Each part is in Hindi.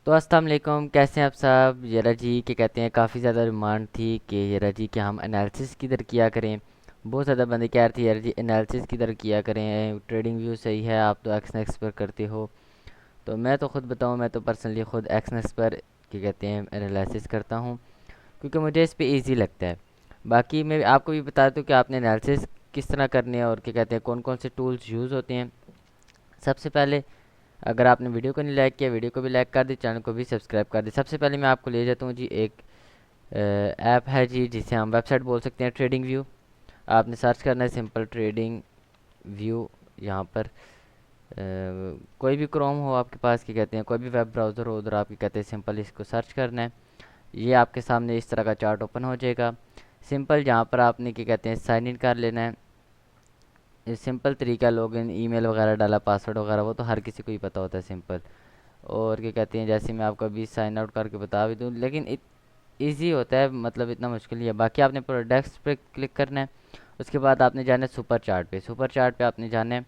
तो अस्सलाम वालेकुम, कैसे हैं आप सब। यरा जी के कहते हैं काफ़ी ज़्यादा डिमांड थी कि यरा जी कि हम एनालिसिस किधर किया करें। बहुत ज़्यादा बंदे कह रहे थे यरा जी एनालिसिस किधर किया करें, ट्रेडिंग व्यू सही है, आप तो एक्सनेक्स पर करते हो। तो मैं तो ख़ुद बताऊं, मैं तो पर्सनली ख़ुद एक्सनेक्स पर क्या कहते हैं एनालिसिस करता हूं, क्योंकि मुझे इस पे इजी लगता है। बाकी मैं आपको भी बता दूं कि आपने एनालिसिस किस तरह करनी है और क्या कहते हैं कौन कौन से टूल्स यूज़ होते हैं। सबसे पहले, अगर आपने वीडियो को नहीं लाइक किया, वीडियो को भी लाइक कर दी, चैनल को भी सब्सक्राइब कर दी। सबसे पहले मैं आपको ले जाता हूँ जी, एक ऐप है जी जिसे हम वेबसाइट बोल सकते हैं, ट्रेडिंग व्यू। आपने सर्च करना है सिंपल ट्रेडिंग व्यू। यहाँ पर कोई भी क्रोम हो आपके पास, क्या कहते हैं कोई भी वेब ब्राउज़र हो, उधर आपके कहते हैं सिंपल इसको सर्च करना है। ये आपके सामने इस तरह का चार्ट ओपन हो जाएगा। सिंपल जहाँ पर आपने क्या कहते हैं साइन इन कर लेना है। ये सिंपल तरीका, लॉगिन ईमेल वगैरह डाला, पासवर्ड वगैरह, वो तो हर किसी को ही पता होता है, सिंपल। और क्या कहते हैं जैसे मैं आपको अभी साइन आउट करके बता भी दूँ, लेकिन ईजी होता है, मतलब इतना मुश्किल नहीं है। बाकी आपने प्रोडक्ट्स पे क्लिक करना है। उसके बाद आपने जाना है सुपर चार्ट पे। सुपर चार्ट पे आपने जाना है,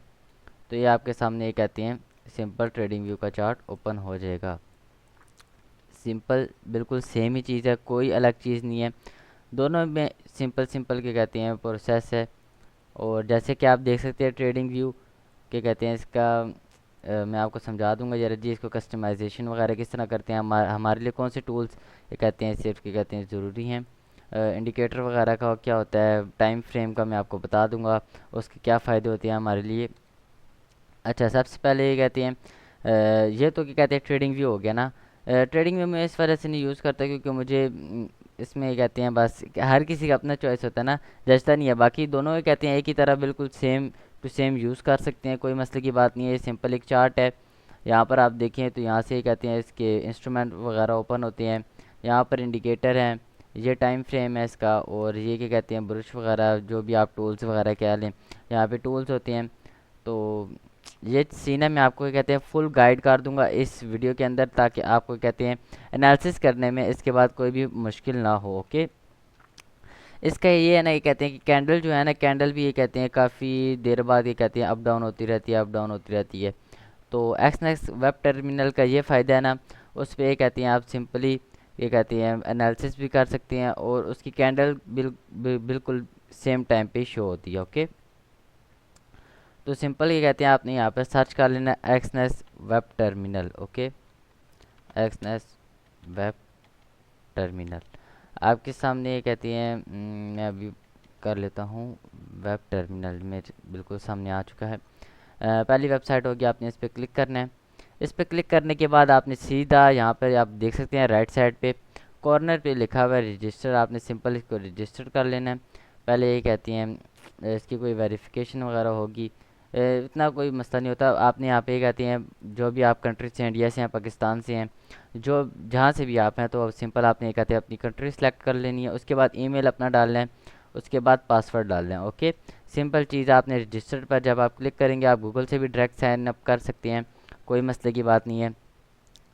तो ये आपके सामने ये कहते हैं सिंपल ट्रेडिंग व्यू का चार्ट ओपन हो जाएगा। सिंपल बिल्कुल सेम ही चीज़ है, कोई अलग चीज़ नहीं है। दोनों में सिंपल सिंपल क्या कहते हैं प्रोसेस है। और जैसे कि आप देख सकते हैं ट्रेडिंग व्यू क्या कहते हैं इसका, मैं आपको समझा दूंगा जरा जी। इसको कस्टमाइजेशन वगैरह किस तरह करते हैं, हमारे लिए कौन से टूल्स ये कहते हैं सिर्फ क्या कहते हैं ज़रूरी हैं। इंडिकेटर वगैरह का क्या होता है, टाइम फ्रेम का मैं आपको बता दूंगा, उसके क्या फ़ायदे होते हैं हमारे लिए। अच्छा, सबसे पहले ये कहते हैं ये तो क्या कहते हैं ट्रेडिंग व्यू हो गया ना। ट्रेडिंग व्यू मैं इस वजह से नहीं यूज़ करता क्योंकि मुझे इसमें ये कहते हैं बस हर किसी का अपना चॉइस होता है ना, जचता नहीं है। बाकी दोनों ये कहते हैं एक ही तरह बिल्कुल सेम टू सेम यूज़ कर सकते हैं, कोई मसले की बात नहीं है। ये सिंपल एक चार्ट है। यहाँ पर आप देखें तो यहाँ से ये कहते हैं इसके इंस्ट्रूमेंट वगैरह ओपन होते हैं। यहाँ पर इंडिकेटर हैं, ये टाइम फ्रेम है इसका, और ये क्या कहते हैं ब्रश वगैरह, जो भी आप टूल्स वगैरह कह लें, यहाँ पे टूल्स होते हैं। तो ये सीन है, मैं आपको क्या कहते हैं फुल गाइड कर दूंगा इस वीडियो के अंदर, ताकि आपको कहते हैं एनालिसिस करने में इसके बाद कोई भी मुश्किल ना हो। ओके, इसका ये है ना, ये कहते हैं कि कैंडल जो है ना, कैंडल भी ये कहते हैं काफ़ी देर बाद ये कहते हैं अप डाउन होती रहती है, अप डाउन होती रहती है। तो एक्सनेक्स वेब टर्मिनल का ये फ़ायदा है ना, उस पर ये कहते हैं आप सिंपली ये कहते हैं एनालिसिस भी कर सकते हैं, और उसकी कैंडल बिल्कुल सेम टाइम पे शो होती है। ओके, तो सिंपल ये कहते हैं आपने यहाँ पर सर्च कर लेना Exness web terminal. Okay, Exness web terminal आपके सामने ये कहती हैं। मैं अभी कर लेता हूँ। वेब टर्मिनल में बिल्कुल सामने आ चुका है। पहली वेबसाइट होगी, आपने इस पर क्लिक करना है। इस पर क्लिक करने के बाद आपने सीधा यहाँ पर आप देख सकते हैं राइट साइड पे कॉर्नर पे लिखा हुआ है रजिस्टर। आपने सिंपल इसको रजिस्टर कर लेना है। पहले ये कहती हैं इसकी कोई वेरिफिकेशन वगैरह होगी, इतना कोई मसला नहीं होता। आपने यहाँ पे ये कहती हैं जो भी आप कंट्री से हैं, इंडिया से हैं, पाकिस्तान से हैं, जो जहाँ से भी आप हैं, तो सिंपल आपने ये कहते हैं अपनी कंट्री सेलेक्ट कर लेनी है। उसके बाद ईमेल अपना डालना है, उसके बाद पासवर्ड डालना है। ओके, सिंपल चीज़। आपने रजिस्टर पर जब आप क्लिक करेंगे, आप गूगल से भी डायरेक्ट साइन अप कर सकते हैं, कोई मसले की बात नहीं है।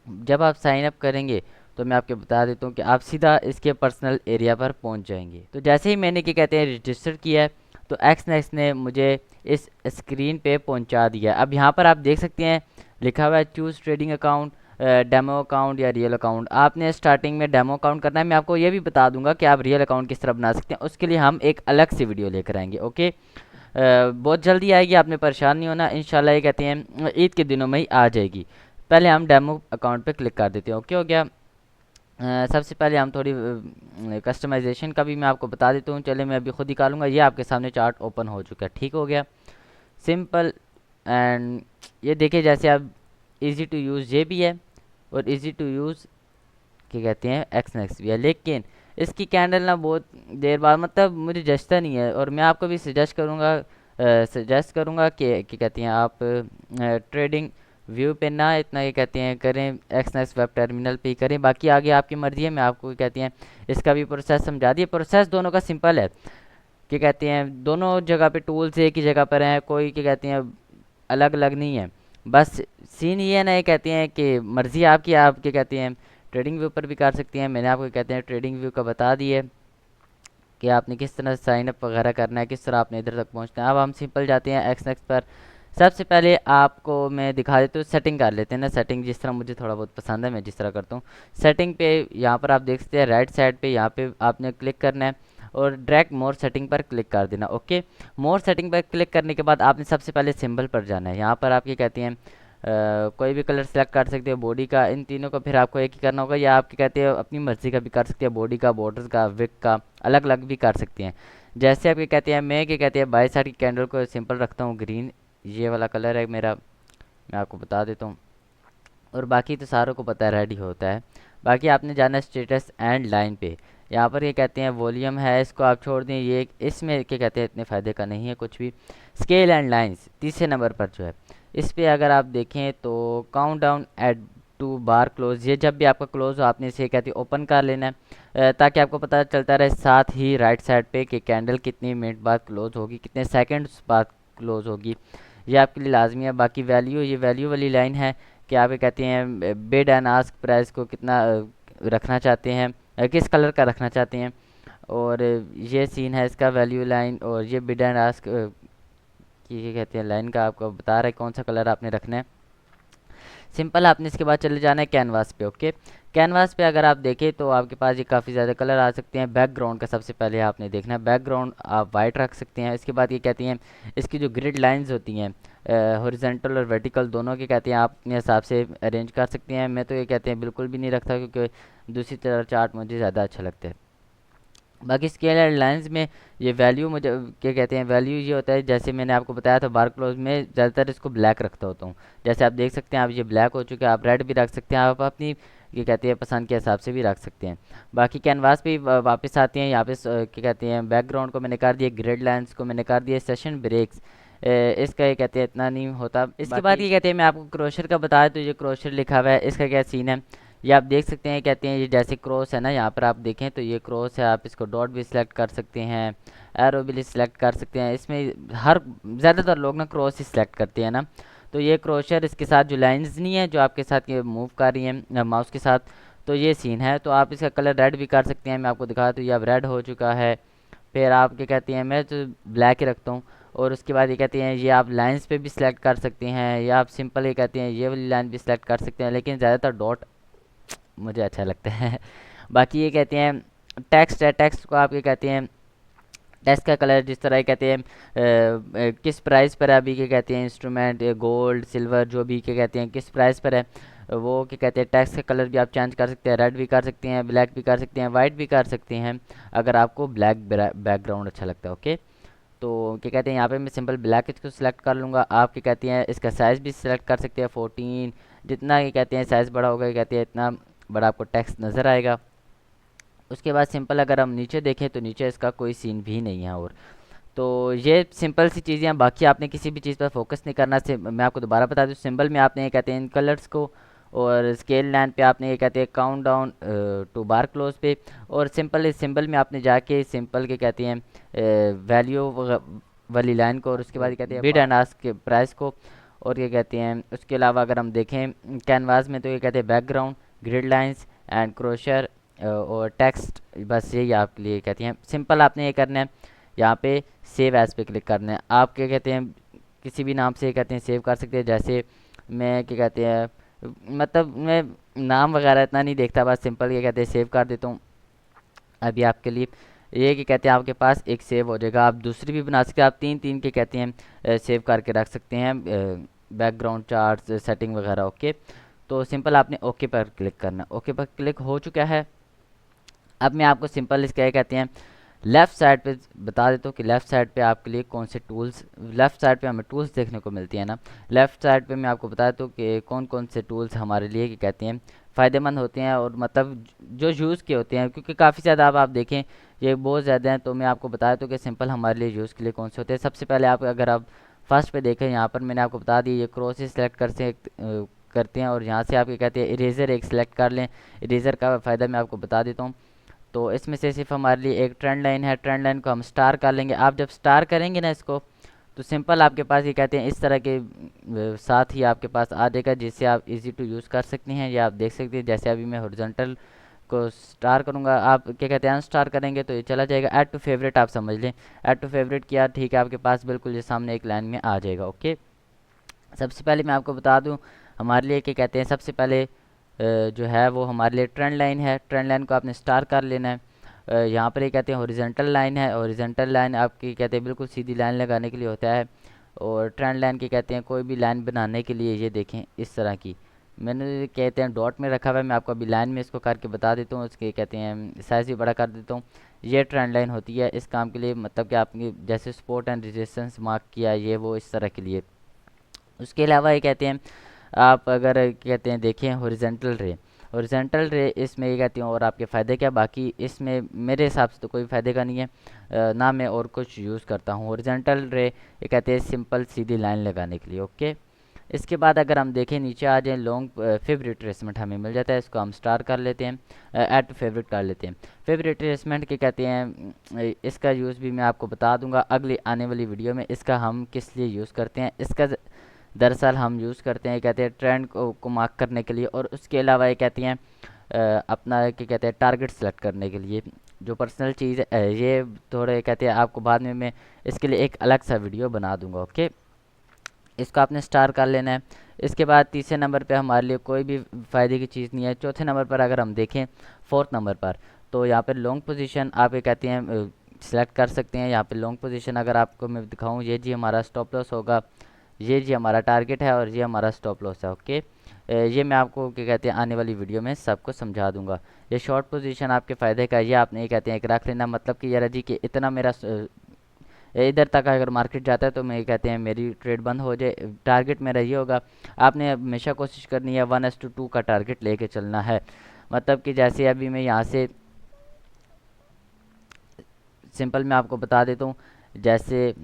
जब आप साइन अप करेंगे तो मैं आपको बता देता हूँ कि आप सीधा इसके पर्सनल एरिया पर पहुँच जाएंगे। तो जैसे ही मैंने क्या कहते हैं रजिस्टर किया है, तो एक्सनेक्स ने मुझे इस स्क्रीन पे पहुंचा दिया। अब यहाँ पर आप देख सकते हैं लिखा हुआ है choose trading account, demo account या रियल अकाउंट। आपने स्टार्टिंग में डेमो अकाउंट करना है। मैं आपको ये भी बता दूंगा कि आप रियल अकाउंट किस तरह बना सकते हैं, उसके लिए हम एक अलग से वीडियो लेकर आएंगे। ओके, बहुत जल्दी आएगी, आपने परेशान नहीं होना। इंशाल्लाह ये कहते हैं ईद के दिनों में ही आ जाएगी। पहले हम डेमो अकाउंट पे क्लिक कर देते हैं। ओके हो गया। सबसे पहले हम थोड़ी कस्टमाइजेशन का भी मैं आपको बता देता हूँ। चले, मैं अभी खुद ही निकालूंगा। ये आपके सामने चार्ट ओपन हो चुका है, ठीक हो गया, सिंपल। एंड ये देखिए जैसे अब इजी टू यूज़ ये भी है, और इजी टू यूज़ क्या कहते हैं एक्सनेक्स भी है। लेकिन इसकी कैंडल ना बहुत देर बाद, मतलब मुझे जचता नहीं है, और मैं आपको भी सजेस्ट करूँगा कि क्या कहते हैं आप ट्रेडिंग व्यू पे ना इतना ये कहते हैं करें, एक्सनेक्स वेब टर्मिनल पे ही करें। बाकी आगे आपकी मर्ज़ी है, मैं आपको कहते हैं इसका भी प्रोसेस समझा दिए। प्रोसेस दोनों का सिंपल है। क्या कहते हैं दोनों जगह पे टूल्स एक ही जगह पर हैं, कोई क्या कहते हैं अलग अलग नहीं है। बस सीन ये है ना, ये कहते हैं कि मर्ज़ी आपकी, आप क्या कहते हैं ट्रेडिंग व्यू पर भी कर सकती हैं। मैंने आपको कहते हैं ट्रेडिंग व्यू का बता दिए कि आपने किस तरह साइन अप वगैरह करना है, किस तरह आपने इधर तक पहुंचना है। अब हम सिंपल जाते हैं एक्सनेक्स पर। सबसे पहले आपको मैं दिखा देता हूँ, सेटिंग कर लेते हैं ना। सेटिंग जिस तरह मुझे थोड़ा बहुत पसंद है, मैं जिस तरह करता हूँ। सेटिंग पे यहाँ पर आप देख सकते हैं राइट साइड पे, यहाँ पे आपने क्लिक करना है और डायरेक्ट मोर सेटिंग पर क्लिक कर देना। ओके, मोर सेटिंग पर क्लिक करने के बाद आपने सबसे पहले सिंबल पर जाना है। यहाँ पर आप ये कहते हैं कोई भी कलर सेलेक्ट कर सकते हो बॉडी का, इन तीनों को फिर आपको एक ही करना होगा, या आपके कहते हैं अपनी मर्ज़ी का भी कर सकते हैं, बॉडी का, बॉर्डर्स का, विक का, अलग अलग भी कर सकते हैं। जैसे आपके कहते हैं, मैं क्या कहते हैं बाई साइड की कैंडल को सिंपल रखता हूँ ग्रीन, ये वाला कलर है मेरा, मैं आपको बता देता हूँ। और बाकी तो सारों को पता है रेडी होता है। बाकी आपने जाना है स्टेटस एंड लाइन पे। यहाँ पर ये कहते हैं वॉल्यूम है, इसको आप छोड़ दें, ये इसमें क्या कहते हैं इतने फ़ायदे का नहीं है कुछ भी। स्केल एंड लाइंस तीसरे नंबर पर जो है, इस पे अगर आप देखें तो count down at two bar close, ये जब भी आपका क्लोज हो आपने इसे कहते हैं ओपन कर लेना है, ताकि आपको पता चलता रहे। साथ ही राइट साइड पे कि कैंडल कितनी मिनट बाद क्लोज होगी, कितने सेकंड्स बाद क्लोज होगी, ये आपके लिए लाजमी है। बाकी वैल्यू, ये वैल्यू वाली लाइन है कि आप ये कहते हैं बिड एंड आस्क प्राइस को कितना रखना चाहते हैं, किस कलर का रखना चाहते हैं। और ये सीन है इसका वैल्यू लाइन, और ये बिड एंड आस्क की ये कहते हैं लाइन का आपको बता रहा है कौन सा कलर आपने रखना है। सिंपल आपने इसके बाद चले जाना है कैनवास पे। ओके, कैनवास पे अगर आप देखें तो आपके पास ये काफ़ी ज़्यादा कलर आ सकते हैं। बैकग्राउंड का सबसे पहले आपने देखना है, बैकग्राउंड आप वाइट रख सकते हैं। इसके बाद ये कहती हैं इसकी जो ग्रिड लाइंस होती हैं हॉरिजॉन्टल और वर्टिकल दोनों के कहते हैं आप अपने हिसाब से अरेंज कर सकते हैं। मैं तो ये कहते हैं बिल्कुल भी नहीं रखता, क्योंकि दूसरी तरह चार्ट मुझे ज़्यादा अच्छा लगता है। बाकी स्केल एंड लाइंस में ये वैल्यू मुझे क्या कहते हैं, वैल्यू ये होता है जैसे मैंने आपको बताया था बार क्लोज में ज़्यादातर इसको ब्लैक रखता होता हूँ। जैसे आप देख सकते हैं, आप ये ब्लैक हो चुका है, आप रेड भी रख सकते हैं, आप अपनी ये कहते हैं पसंद के हिसाब से भी रख सकते हैं। बाकी कैनवास पे वापस आते हैं, यहाँ पे क्या कहते हैं बैकग्राउंड को मैंने कर दिया, ग्रिड लाइंस को मैंने कर दिया, सेशन ब्रेक्स इसका ये कहते हैं इतना नहीं होता। इसके बाद ये कहते हैं मैं आपको क्रोशर का बताया, तो ये क्रोशर लिखा हुआ है, इसका क्या सीन है ये आप देख सकते हैं। कहते हैं ये जैसे क्रॉस है ना, यहाँ पर आप देखें तो ये क्रॉस है, आप इसको डॉट भी सिलेक्ट कर सकते हैं, एरो भी सिलेक्ट कर सकते हैं। इसमें हर ज़्यादातर लोग ना क्रॉस ही सिलेक्ट करते हैं ना। तो ये क्रोशर इसके साथ जो लाइंस नहीं है जो आपके साथ ये मूव कर रही हैं माउस के साथ, तो ये सीन है। तो आप इसका कलर रेड भी कर सकते हैं, मैं आपको दिखा, तो ये अब रेड हो चुका है। फिर आप क्या कहते हैं, मैं तो ब्लैक ही रखता हूँ। और उसके बाद ये कहते हैं ये आप लाइंस पे भी सिलेक्ट कर सकते हैं, या आप सिंपल ये कहते हैं ये वाली लाइन भी सिलेक्ट कर सकते हैं, लेकिन ज़्यादातर डॉट मुझे अच्छा लगता है। बाकी ये कहते हैं टेक्स्ट है, टेक्स्ट को आप ये कहते हैं टेक्स्ट का कलर जिस तरह ये कहते हैं किस प्राइस पर है अभी, क्या कहते हैं इंस्ट्रूमेंट गोल्ड सिल्वर जो भी क्या कहते हैं किस प्राइस पर है, वो क्या कहते हैं टेक्स्ट का कलर भी आप चेंज कर सकते हैं, रेड भी कर सकते हैं, ब्लैक भी कर सकते हैं, वाइट भी कर सकते हैं, अगर आपको ब्लैक बैकग्राउंड अच्छा लगता है। ओके, तो क्या कहते हैं यहाँ पे मैं सिंपल ब्लैक इसको सिलेक्ट कर लूँगा। आप क्या कहते हैं इसका साइज़ भी सिलेक्ट कर सकते हैं 14, जितना ये कहते हैं साइज़ बड़ा होगा ये कहते हैं इतना बड़ा आपको टेक्स्ट नज़र आएगा। उसके बाद सिंपल अगर हम नीचे देखें तो नीचे इसका कोई सीन भी नहीं है। और तो ये सिंपल सी चीज़ें हैं, बाकी आपने किसी भी चीज़ पर फोकस नहीं करना। मैं आपको दोबारा बता दूँ, सिंबल में आपने ये कहते हैं इन कलर्स को, और स्केल लाइन पे आपने ये कहते हैं count down two bar close पे, और सिंपल इस सिंबल में आपने जाके सिंपल के कहते हैं वैल्यू वाली लाइन को, और उसके बाद ये कहते हैं बिड एंड आस्क के प्राइस को। और ये कहते हैं उसके अलावा अगर हम देखें कैनवास में तो ये कहते हैं बैकग्राउंड, ग्रिड लाइंस एंड क्रोशर और टेक्स्ट, बस यही आपके लिए कहती हैं। सिंपल आपने ये करना है, यहाँ पे सेव एज पे क्लिक करना है। आप क्या कहते हैं किसी भी नाम से कहते हैं सेव कर सकते हैं, जैसे मैं क्या कहते हैं मतलब मैं नाम वगैरह इतना नहीं देखता, बस सिंपल ये कहते हैं सेव कर देता हूँ अभी आपके लिए। ये कि कहते हैं आपके पास एक सेव हो जाएगा, आप दूसरी भी बना सकते हैं, आप तीन तीन के कहते हैं सेव करके रख सकते हैं बैकग्राउंड चार्ट्स सेटिंग वगैरह। ओके, तो सिंपल आपने ओके पर क्लिक करना, ओके पर क्लिक हो चुका है। अब मैं आपको सिंपल इसका कहते हैं लेफ़्ट साइड पे बता देता हूँ कि लेफ़्ट साइड पे आपके लिए कौन से टूल्स, लेफ़्ट साइड पे हमें टूल्स देखने को मिलती है ना। लेफ़्ट साइड पे मैं आपको बता देता हूँ कि कौन कौन से टूल्स हमारे लिए क्या कहते हैं फ़ायदेमंद होते हैं, और मतलब जो यूज़ के होते हैं, क्योंकि काफ़ी ज़्यादा आप देखें ये बहुत ज़्यादा हैं। तो मैं आपको बता देता हूँ कि सिंपल हमारे लिए यूज़ के लिए कौन से होते हैं। सबसे पहले आप अगर आप फर्स्ट पे देखें, यहाँ पर मैंने आपको बता दी ये क्रॉस सेलेक्ट करते हैं, और यहाँ से आप क्या कहते हैं इरेज़र एक सिलेक्ट कर लें। इरेज़र का फ़ायदा मैं आपको बता देता हूँ। तो इसमें से सिर्फ हमारे लिए एक ट्रेंड लाइन है, ट्रेंड लाइन को हम स्टार कर लेंगे। आप जब स्टार करेंगे ना इसको, तो सिंपल आपके पास ये कहते हैं इस तरह के साथ ही आपके पास आ जाएगा, जिससे आप इजी टू यूज़ कर सकते हैं। या आप देख सकते हैं जैसे अभी मैं हॉरिजॉन्टल को स्टार करूँगा, आप क्या कहते हैं अनस्टार करेंगे तो ये चला जाएगा। ऐड टू फेवरेट आप समझ लें, ऐड टू फेवरेट किया ठीक है, आपके पास बिल्कुल ये सामने एक लाइन में आ जाएगा। ओके, सबसे पहले मैं आपको बता दूं, हमारे लिए क्या कहते हैं, सबसे पहले जो है वो हमारे लिए ट्रेंड लाइन है। ट्रेंड लाइन को आपने स्टार कर लेना है। यहाँ पर ये कहते हैं हॉरिजॉन्टल लाइन है। हॉरिजॉन्टल लाइन आपकी कहते हैं बिल्कुल सीधी लाइन लगाने के लिए होता है। और ट्रेंड लाइन की कहते हैं कोई भी लाइन बनाने के लिए, ये देखें इस तरह की मैंने कहते हैं डॉट में रखा हुआ है। मैं आपको अभी लाइन में इसको करके बता देता हूँ, उसके कहते हैं साइज़ भी बड़ा कर देता हूँ। ये ट्रेंड लाइन होती है इस काम के लिए, मतलब कि आपने जैसे सपोर्ट एंड रेजिस्टेंस मार्क किया, ये वो इस तरह के लिए। उसके अलावा ये कहते हैं आप अगर कहते हैं देखें हॉरिजॉन्टल रे, हॉरिजॉन्टल रे इसमें ये कहती हूँ और आपके फ़ायदे क्या, बाकी इसमें मेरे हिसाब से तो कोई फ़ायदे का नहीं है। ना मैं और कुछ यूज़ करता हूँ। हॉरिजॉन्टल रे ये कहते हैं सिंपल सीधी लाइन लगाने के लिए। ओके, इसके बाद अगर हम देखें नीचे आ जाए, लॉन्ग फेवरेट ट्रेसमेंट हमें मिल जाता है। इसको हम स्टार कर लेते हैं, ऐड फेवरेट कर लेते हैं। फेवरेट ट्रेसमेंट के कहते हैं इसका यूज़ भी मैं आपको बता दूंगा अगली आने वाली वीडियो में। इसका हम किस लिए यूज़ करते हैं, इसका दरअसल हम यूज़ करते हैं कहते हैं ट्रेंड को मार्क करने के लिए। और उसके अलावा ये कहती हैं अपना क्या कहते हैं टारगेट सेलेक्ट करने के लिए, जो पर्सनल चीज़ है। ये थोड़े कहते हैं आपको बाद में मैं इसके लिए एक अलग सा वीडियो बना दूंगा। ओके, इसको आपने स्टार कर लेना है। इसके बाद तीसरे नंबर पे हमारे लिए कोई भी फ़ायदे की चीज़ नहीं है। चौथे नंबर पर अगर हम देखें, फोर्थ नंबर पर, तो यहाँ पे लॉन्ग पोजीशन आप ये कहते हैं सिलेक्ट कर सकते हैं। यहाँ पे लॉन्ग पोजीशन अगर आपको मैं दिखाऊं, ये जी हमारा स्टॉप लॉस होगा, ये जी हमारा टारगेट है और ये हमारा स्टॉप लॉस है। ओके, ये मैं आपको क्या कहते हैं आने वाली वीडियो में सबको समझा दूंगा। ये शॉर्ट पोजीशन आपके फ़ायदे का, ये आपने ये कहते हैं एक रख लेना, मतलब कि यार जी कि इतना मेरा इधर तक अगर मार्केट जाता है तो मैं ये कहते हैं मेरी ट्रेड बंद हो जाए। टारगेट मेरा ये होगा, आपने हमेशा कोशिश करनी है 1:2 का टारगेट लेके चलना है। मतलब कि जैसे अभी मैं यहाँ से सिंपल मैं आपको बता देता हूँ, जैसे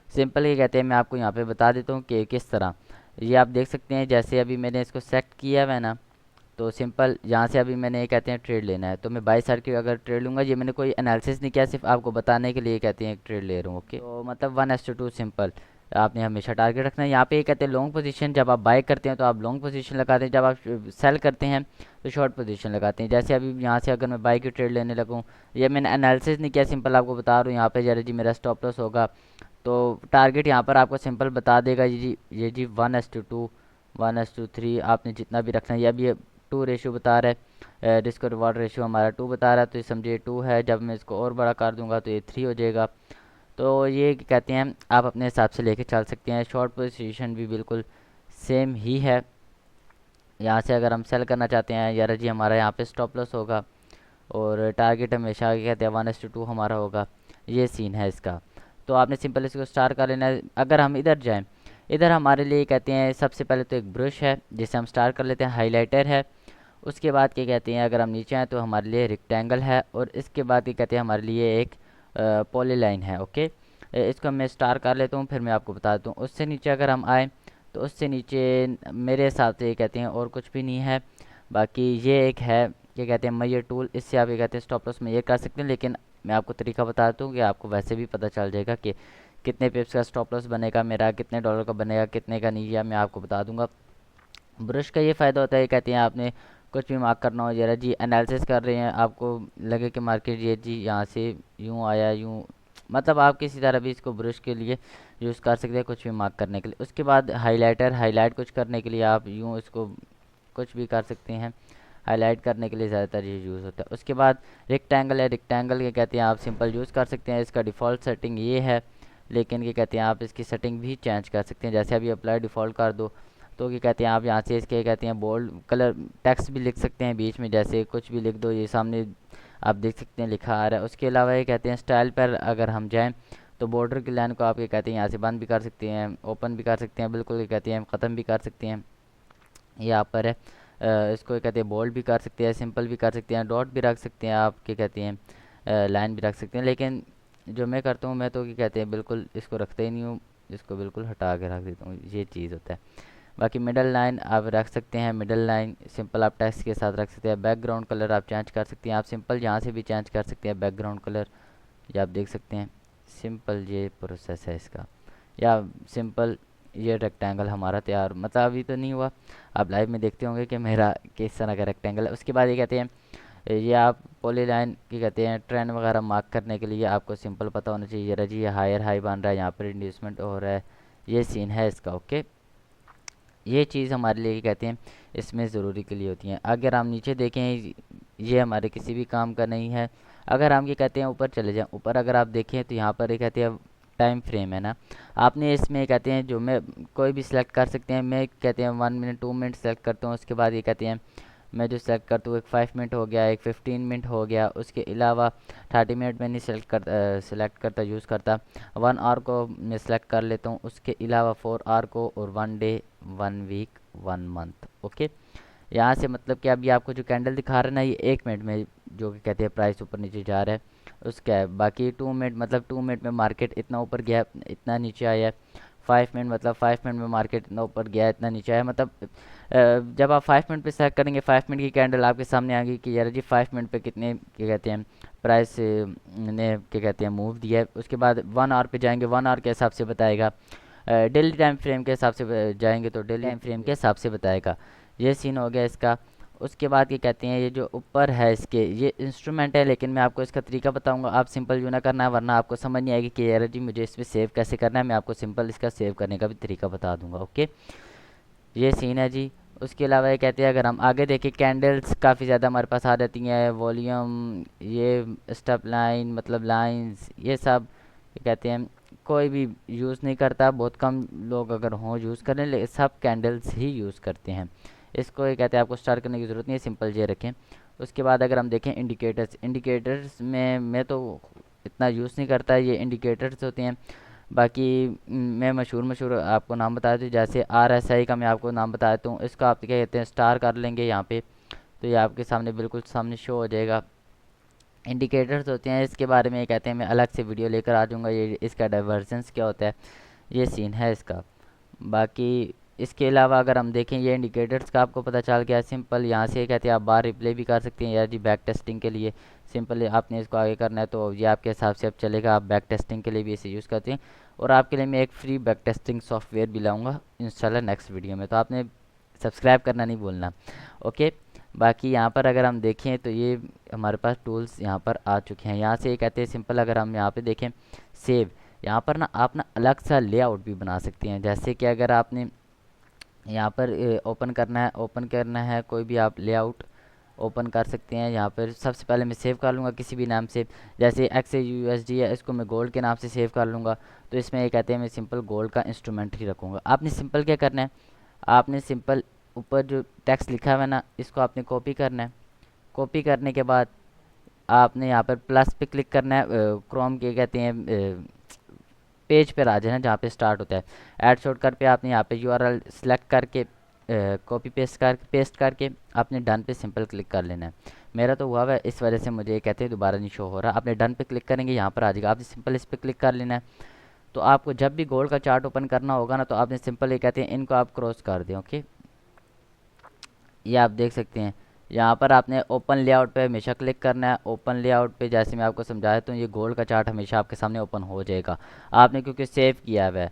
सिंपल ये कहते हैं मैं आपको यहाँ पे बता देता हूँ कि किस तरह। ये आप देख सकते हैं जैसे अभी मैंने इसको सेलेक्ट किया हुआ है ना, तो सिंपल यहाँ से अभी मैंने ये कहते हैं ट्रेड लेना है, तो मैं बाई साइड की अगर ट्रेड लूँगा, ये मैंने कोई एनालिसिस नहीं किया, सिर्फ आपको बताने के लिए कहते हैं एक ट्रेड ले रहा हूँ। ओके, तो मतलब 1:2 सिंपल आपने हमेशा टारगेट रखना है। यहाँ पे ये कहते हैं लॉन्ग पोजीशन, जब आप बाय करते हैं तो आप लॉन्ग पोजीशन लगाते हैं, जब आप सेल करते हैं तो शॉर्ट पोजीशन लगाते हैं। जैसे अभी यहाँ से अगर मैं बाय की ट्रेड लेने लगूँ, ये मैंने एनालिसिस नहीं किया, सिंपल आपको बता रहा हूँ। यहाँ पे जरा जी मेरा स्टॉप लॉस होगा, तो टारगेट यहाँ पर आपको सिंपल बता देगा ये जी 1:2 1:3 आपने जितना भी रखना है। ये अभी 2 रेशियो बता रहा है, रिस्क और रिवार्ड रेशियो हमारा 2 बता रहा है, तो ये समझिए 2 है। जब मैं इसको और बड़ा कर दूंगा तो ये 3 हो जाएगा। तो ये कहते हैं आप अपने हिसाब से लेके चल सकते हैं। शॉर्ट पोजीशन भी बिल्कुल सेम ही है। यहाँ से अगर हम सेल करना चाहते हैं, यार जी हमारा यहाँ पे स्टॉप लॉस होगा और टारगेट हमेशा कहते हैं 1:2 हमारा होगा। ये सीन है इसका। तो आपने सिंपल इसको स्टार कर लेना है। अगर हम इधर जाएं, इधर हमारे लिए कहते हैं सबसे पहले तो एक ब्रश है जिसे हम स्टार कर लेते हैं, हाइलाइटर है। उसके बाद क्या कहते हैं अगर हम नीचे आए तो हमारे लिए रेक्टेंगल है। और इसके बाद क्या कहते हैं हमारे लिए एक पॉलीलाइन है। ओके, इसको मैं स्टार कर लेता हूँ, फिर मैं आपको बता देता हूँ। उससे नीचे अगर हम आए तो उससे नीचे मेरे हिसाब से ये कहते हैं और कुछ भी नहीं है। बाकी ये एक है क्या कहते हैं मेजर टूल, इससे आप ये कहते हैं स्टॉप लॉस में ये कर सकते हैं। लेकिन मैं आपको तरीका बताता हूँ कि आपको वैसे भी पता चल जाएगा कि कितने पिप्स का स्टॉप लॉस बनेगा मेरा, कितने डॉलर का बनेगा, कितने का नहीं, या मैं आपको बता दूंगा। ब्रश का ये फ़ायदा होता है, कहते हैं आपने कुछ भी मार्क करना हो, जरा जी एनालिसिस कर रहे हैं, आपको लगे कि मार्केट ये जी यहाँ से यूँ आया यूँ, मतलब आप किसी तरह भी इसको ब्रश के लिए यूज़ कर सकते हैं कुछ भी मार्क करने के लिए। उसके बाद हाइलाइटर, हाईलाइट कुछ करने के लिए आप यूँ इसको कुछ भी कर सकते हैं। हाईलाइट करने के लिए ज़्यादातर ये यूज़ होता है। उसके बाद रेक्टेंगल है, रेक्टेंगल के कहते हैं आप सिंपल यूज़ कर सकते हैं। इसका डिफ़ॉल्ट सेटिंग ये है, लेकिन क्या कहते हैं आप इसकी सेटिंग भी चेंज कर सकते हैं। जैसे अभी अप्लाई डिफ़ॉल्ट कर दो, तो क्या कहते हैं आप यहाँ से इसके कहते हैं बोल्ड कलर टेक्स्ट भी लिख सकते हैं बीच में, जैसे कुछ भी लिख दो, ये सामने आप देख सकते हैं लिखा आ रहा है। उसके अलावा ये कहते हैं स्टाइल पर अगर हम जाएँ तो बॉर्डर की लाइन को आप ये कहते हैं यहाँ से बंद भी कर सकते हैं, ओपन भी कर सकते हैं, बिल्कुल ये कहते हैं ख़त्म भी कर सकते हैं। यहाँ पर है इसको ये कहते हैं बोल्ड भी कर सकते हैं, सिंपल भी कर सकते हैं, डॉट भी रख सकते हैं, आप क्या कहते हैं लाइन भी रख सकते हैं। लेकिन जो मैं करता हूँ, मैं तो क्या कहते हैं बिल्कुल इसको रखता ही नहीं हूँ, इसको बिल्कुल हटा के रख देता हूँ, ये चीज़ होता है। बाकी मिडल लाइन आप रख सकते हैं, मिडल लाइन सिंपल आप टेक्स्ट के साथ रख सकते हैं। बैकग्राउंड कलर आप चेंज कर सकते हैं, आप सिंपल यहाँ से भी चेंज कर सकते हैं बैकग्राउंड कलर, ये आप देख सकते हैं। सिंपल ये प्रोसेस है इसका। या सिंपल ये रेक्टेंगल हमारा तैयार, मतलब अभी तो नहीं हुआ, आप लाइव में देखते होंगे कि मेरा किस तरह का रेक्टेंगल है। उसके बाद ये कहते हैं ये आप पॉलीलाइन की कहते हैं ट्रेंड वगैरह मार्क करने के लिए आपको सिंपल पता होना चाहिए। जरा जी ये हायर हाई बन रहा है, यहाँ पर इंड्यूसमेंट हो रहा है, ये सीन है इसका। ओके, ये चीज़ हमारे लिए कहते हैं इसमें ज़रूरी के लिए होती है। अगर हम नीचे देखें, ये हमारे किसी भी काम का नहीं है। अगर हम ये कहते हैं ऊपर चले जाएं, ऊपर अगर आप देखें तो यहाँ पर ये कहते हैं टाइम फ्रेम है ना, आपने इसमें कहते हैं जो मैं कोई भी सिलेक्ट कर सकते हैं। मैं कहते हैं 1 मिनट 2 मिनट सेलेक्ट करता हूँ, उसके बाद ये कहते हैं मैं जो सेलेक्ट करता हूँ एक 5 मिनट हो गया, एक 15 मिनट हो गया, उसके अलावा 30 मिनट में नहीं सेलेक्ट करता यूज़ करता। 1 आवर को मैं सेलेक्ट कर लेता हूँ, उसके अलावा 4 आवर को, और 1 डे, 1 वीक, 1 मंथ। ओके, यहाँ से मतलब कि अभी आपको जो कैंडल दिखा रहा है ना, ये 1 मिनट में जो कि कहते हैं प्राइस ऊपर नीचे जा रहा है उसका है। बाकी 2 मिनट मतलब 2 मिनट में मार्केट इतना ऊपर गया, इतना नीचे आया है। 5 मिनट मतलब 5 मिनट में मार्केट इतना ऊपर गया, इतना नीचे आया। मतलब जब आप 5 मिनट पे सेलेक्ट करेंगे, 5 मिनट की कैंडल आपके सामने आ गई कि यार जी 5 मिनट पे कितने क्या कहते हैं प्राइस ने क्या कहते हैं मूव दिया है। उसके बाद 1 आवर पे जाएंगे, 1 आवर के हिसाब से बताएगा। डेली टाइम फ्रेम के हिसाब से जाएंगे तो डेली टाइम फ्रेम के हिसाब से बताएगा। ये सीन हो गया इसका। उसके बाद ये कहते हैं ये जो ऊपर है इसके, ये इंस्ट्रूमेंट है, लेकिन मैं आपको इसका तरीका बताऊंगा। आप सिंपल यूँ ना करना है, वरना आपको समझ नहीं आएगी कि यार जी मुझे इस पर सेव कैसे करना है। मैं आपको सिंपल इसका सेव करने का भी तरीका बता दूंगा। ओके, ये सीन है जी। उसके अलावा ये कहते हैं अगर हम आगे देखें, कैंडल्स काफ़ी ज़्यादा हमारे पास आ जाती हैं। वॉल्यूम, ये स्टेप लाइन मतलब लाइंस, ये सब ये कहते हैं कोई भी यूज़ नहीं करता, बहुत कम लोग अगर हों यूज़ करें, लेकिन सब कैंडल्स ही यूज़ करते हैं। इसको ये कहते हैं आपको स्टार्ट करने की ज़रूरत नहीं है, सिंपल ये रखें। उसके बाद अगर हम देखें इंडिकेटर्स, इंडिकेटर्स में मैं तो इतना यूज़ नहीं करता, ये इंडिकेटर्स होते हैं। बाकी मैं मशहूर मशहूर आपको नाम बता दूँ, जैसे RSI का मैं आपको नाम बता देता हूँ। इसका आप क्या कहते हैं स्टार कर लेंगे यहाँ पे, तो ये आपके सामने बिल्कुल सामने शो हो जाएगा। इंडिकेटर्स होते हैं, इसके बारे में ये कहते हैं मैं अलग से वीडियो लेकर आ जाऊँगा, ये इसका डाइवर्जेंस क्या होता है, ये सीन है इसका। बाकी इसके अलावा अगर हम देखें, ये इंडिकेटर्स का आपको पता चल गया। सिंपल यहाँ से कहते हैं आप बार रिप्ले भी कर सकते हैं यार जी बैक टेस्टिंग के लिए। सिंपल आपने इसको आगे करना है तो ये आपके हिसाब से अब चलेगा, आप बैक टेस्टिंग के लिए भी इसे यूज़ करते हैं। और आपके लिए मैं एक फ्री बैक टेस्टिंग सॉफ्टवेयर भी लाऊंगा इंशाल्लाह नेक्स्ट वीडियो में, तो आपने सब्सक्राइब करना नहीं भूलना। ओके, बाकी यहाँ पर अगर हम देखें तो ये हमारे पास टूल्स यहाँ पर आ चुके हैं। यहाँ से ये कहते हैं सिंपल अगर हम यहाँ पे देखें सेव, यहाँ पर ना आप ना अलग सा लेआउट भी बना सकते हैं। जैसे कि अगर आपने यहाँ पर ओपन करना है कोई भी आप लेआउट ओपन कर सकते हैं। यहाँ पर सबसे पहले मैं सेव कर लूँगा किसी भी नाम से, जैसे XAUSD है, इसको मैं गोल्ड के नाम से सेव कर लूँगा। तो इसमें ये कहते हैं मैं सिंपल गोल्ड का इंस्ट्रूमेंट ही रखूँगा। आपने सिंपल क्या करना है, आपने सिंपल ऊपर जो टेक्स्ट लिखा हुआ है ना, इसको आपने कॉपी करना है। कॉपी करने के बाद आपने यहाँ पर प्लस पे क्लिक करना है, क्रोम के कहते हैं पेज पर आ जाना जहाँ पे स्टार्ट होता है। ऐड शॉर्टकट पे आपने यहाँ पे URL सेलेक्ट करके कॉपी पेस्ट करके आपने डन पे सिंपल क्लिक कर लेना है। मेरा तो हुआ है, इस वजह से मुझे ये कहते हैं दोबारा नहीं शो हो रहा। आपने डन पे क्लिक करेंगे, यहाँ पर आ जाएगा, आपने सिंपल इस पर क्लिक कर लेना है। तो आपको जब भी गोल्ड का चार्ट ओपन करना होगा ना, तो आपने सिंपल ये कहते हैं इनको आप क्रॉस कर दें। ओके, ये आप देख सकते हैं यहाँ पर आपने ओपन लेआउट पे हमेशा क्लिक करना है। ओपन लेआउट पे जैसे मैं आपको समझाया तो ये गोल्ड का चार्ट हमेशा आपके सामने ओपन हो जाएगा। आपने क्योंकि सेव किया हुआ है,